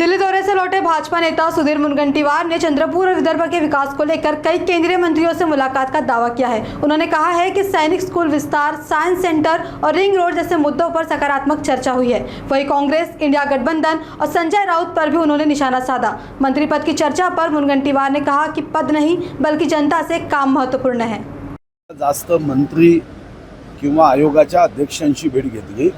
दिल्ली दौरे से लौटे भाजपा नेता सुधीर मुनगंटीवार ने चंद्रपुर और विदर्भ के विकास को लेकर कई केंद्रीय मंत्रियों से मुलाकात का दावा किया है। उन्होंने कहा है कि सैनिक स्कूल विस्तार, साइंस सेंटर और रिंग रोड जैसे मुद्दों पर सकारात्मक चर्चा हुई है। वहीं कांग्रेस, इंडिया गठबंधन और संजय राउत पर भी उन्होंने निशाना साधा। मंत्री पद की चर्चा पर मुनगंटीवार ने कहा कि पद नहीं बल्कि जनता से काम महत्वपूर्ण है। जास्त मंत्री किंवा आयोगाच्या अध्यक्षांशी भेट घेतली,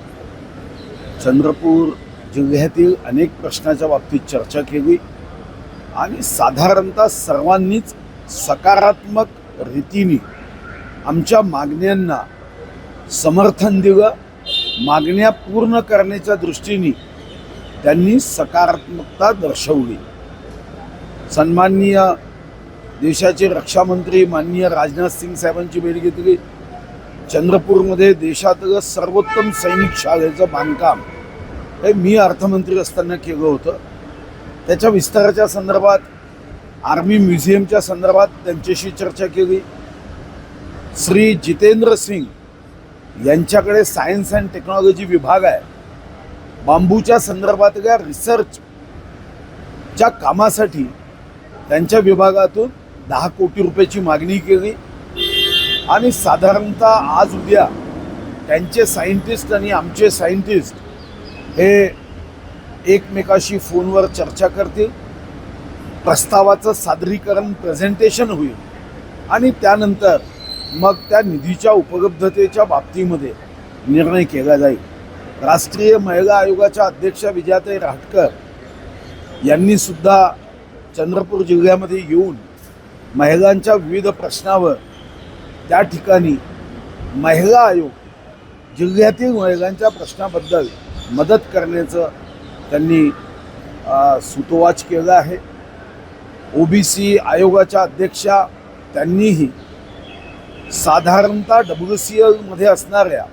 चंद्रपूर जिल्ह्यातील अनेक प्रश्नाच्या बाबतीत चर्चा केली आणि साधारणतः सर्वांनीच सकारात्मक रीतीने आमच्या मागण्यांना समर्थन दिलं। मागण्या पूर्ण करण्याच्या दृष्टीने त्यांनी सकारात्मकता दर्शवली। सन्माननीय देशाचे रक्षा मंत्री माननीय राजनाथ सिंग साहेबांची भेट घेतली। चंद्रपूरमध्ये देशातलं सर्वोत्तम सैनिक शाळेचं बांधकाम हे मी अर्थमंत्री असताना केलं होतं। त्याच्या विस्ताराच्या संदर्भात, आर्मी म्युझियमच्या संदर्भात त्यांच्याशी चर्चा केली। श्री जितेंद्र सिंग यांच्याकडे सायन्स अँड टेक्नॉलॉजी विभाग आहे। बांबूच्या संदर्भातल्या रिसर्चच्या कामासाठी त्यांच्या विभागातून 10 कोटी रुपयाची मागणी केली आणि साधारणतः आज उद्या त्यांचे सायंटिस्ट आणि आमचे सायंटिस्ट हे एकमेकाशी फोनवर चर्चा करतील। प्रस्तावाचं सादरीकरण, प्रेझेंटेशन होईल आणि त्यानंतर मग त्या निधीच्या उपलब्धतेच्या बाबतीमध्ये निर्णय केला जाईल। राष्ट्रीय महिला आयोगाच्या अध्यक्षा विजयाताई राहटकर यांनी सुद्धा चंद्रपूर जिल्ह्यामध्ये येऊन महिलांच्या विविध प्रश्नावर त्या ठिकाणी महिला आयोग जिल्ह्यातील महिलांच्या प्रश्नाबद्दल मदत करण्याचं त्यांनी सूतोवाच केलं आहे। ओबीसी आयोगाच्या अध्यक्षा त्यांनीही साधारणतः WCL मध्ये असणाऱ्या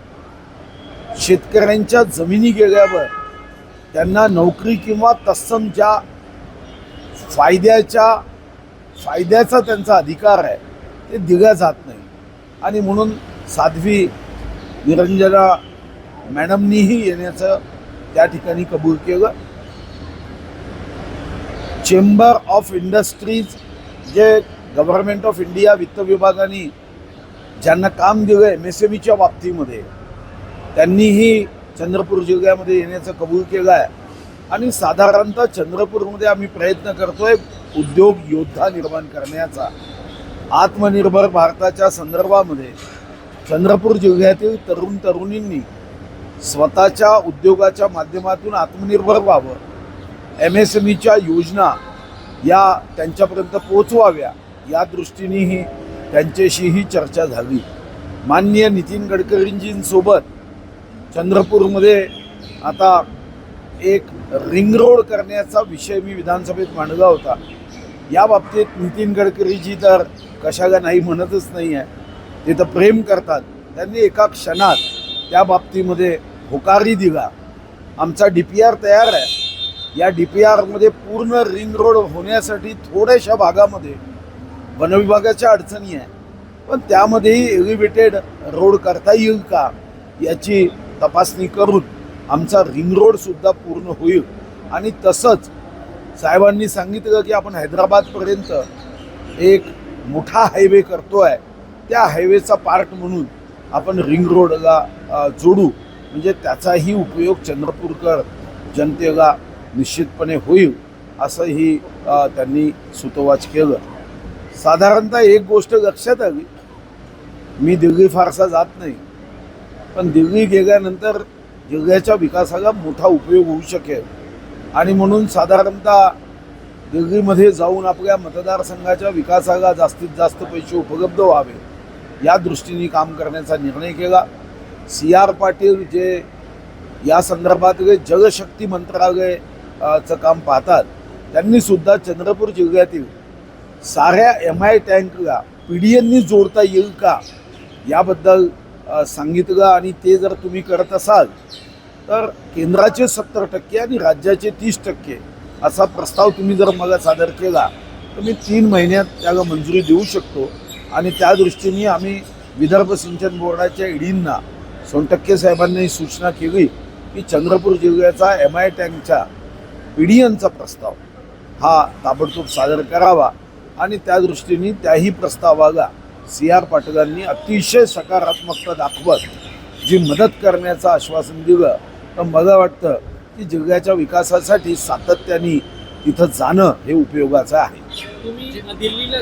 शेतकऱ्यांच्या जमिनी गेल्यावर त्यांना नोकरी किंवा तत्सम ज्या फायद्याचा त्यांचा अधिकार आहे ते दिला जात नाही आणि म्हणून साध्वी निरंजना मॅडमनीही येण्याचं त्या ठिकाणी कबूल केलं। चेंबर ऑफ इंडस्ट्रीज जे गव्हर्नमेंट ऑफ इंडिया वित्त विभागाने ज्यांना काम दिलं MSMEच्या बाबतीमध्ये त्यांनीही चंद्रपूर जिल्ह्यामध्ये येण्याचं कबूल केलं आहे आणि साधारणतः चंद्रपूरमध्ये आम्ही प्रयत्न करतोय उद्योग योद्धा निर्माण करण्याचा। आत्मनिर्भर भारताच्या संदर्भामध्ये चंद्रपूर जिल्ह्यातील तरुण तरुणींनी स्वतःच्या उद्योगाच्या माध्यमातून आत्मनिर्भर व्हावं, MSMEच्या योजना या त्यांच्यापर्यंत पोहोचवाव्या या दृष्टीनेही त्यांच्याशीही चर्चा झाली। माननीय नितीन गडकरींजींसोबत चंद्रपूरमध्ये आता एक रिंग रोड करण्याचा विषय मी विधानसभेत मांडला होता। या बाबतीत नितीन गडकरीजी तर कशाला नाही म्हणतच नाही आहे, ते तर प्रेम करतात। त्यांनी एका क्षणात त्या बाबतीमध्ये होकारी दिला। आमचा DPR तयार आहे। या DPR मध्ये पूर्ण रिंग रोड होण्यासाठी थोड्याशा भागामध्ये वनविभागाच्या अडचणी आहे, पण त्यामध्येही एलिव्हेटेड रोड करता येईल का याची तपासणी करून आमचा रिंग रोड सुद्धा पूर्ण होईल। आणि तसंच साहेबांनी सांगितलं की आपण हैदराबादपर्यंत एक मोठा हायवे करतोय, त्या हायवेचा पार्ट म्हणून आपण रिंग रोडला जोडू, म्हणजे त्याचाही उपयोग चंद्रपूरकर जनतेला निश्चितपणे होईल असंही त्यांनी सूतोवाच केलं। साधारणतः एक गोष्ट लक्षात आली, मी दिल्ली फारसा जात नाही, पण दिल्ली गेल्यानंतर जिल्ह्याच्या विकासाला मोठा उपयोग होऊ शकेल आणि म्हणून साधारणतः दिल्लीमध्ये जाऊन आपल्या मतदारसंघाच्या विकासाला जास्तीत जास्त पैसे उपलब्ध व्हावे या दृष्टीने काम करण्याचा निर्णय केला। CR पाटील जे या संदर्भातले जलशक्ती मंत्रालयाचं काम पाहतात, त्यांनी सुद्धा चंद्रपूर जिल्ह्यातील साऱ्या MI टँकला PDNनी जोडता येईल का याबद्दल सांगितलं आणि ते जर तुम्ही करत असाल तर केंद्राचे 70% आणि राज्याचे 30% असा प्रस्ताव तुम्ही जर मला सादर केला तर मी 3 महिन्यात त्याला मंजुरी देऊ शकतो। आणि त्या दृष्टीने आम्ही विदर्भ सिंचन बोर्डाच्या ईडींना सोनटक्के साहेबांनी सूचना केली की चंद्रपूर जिल्ह्याचा MI टँकच्या पीडीएनचा प्रस्ताव हा ताबडतोब सादर करावा आणि त्या दृष्टीने त्याही प्रस्तावाला CR पाटलांनी अतिशय सकारात्मकता दाखवत जी मदत करण्याचं आश्वासन दिलं, तर मला वाटतं की जिल्ह्याच्या विकासासाठी सातत्याने तिथं जाणं हे उपयोगाचं आहे. तुम्ही दिल्लीला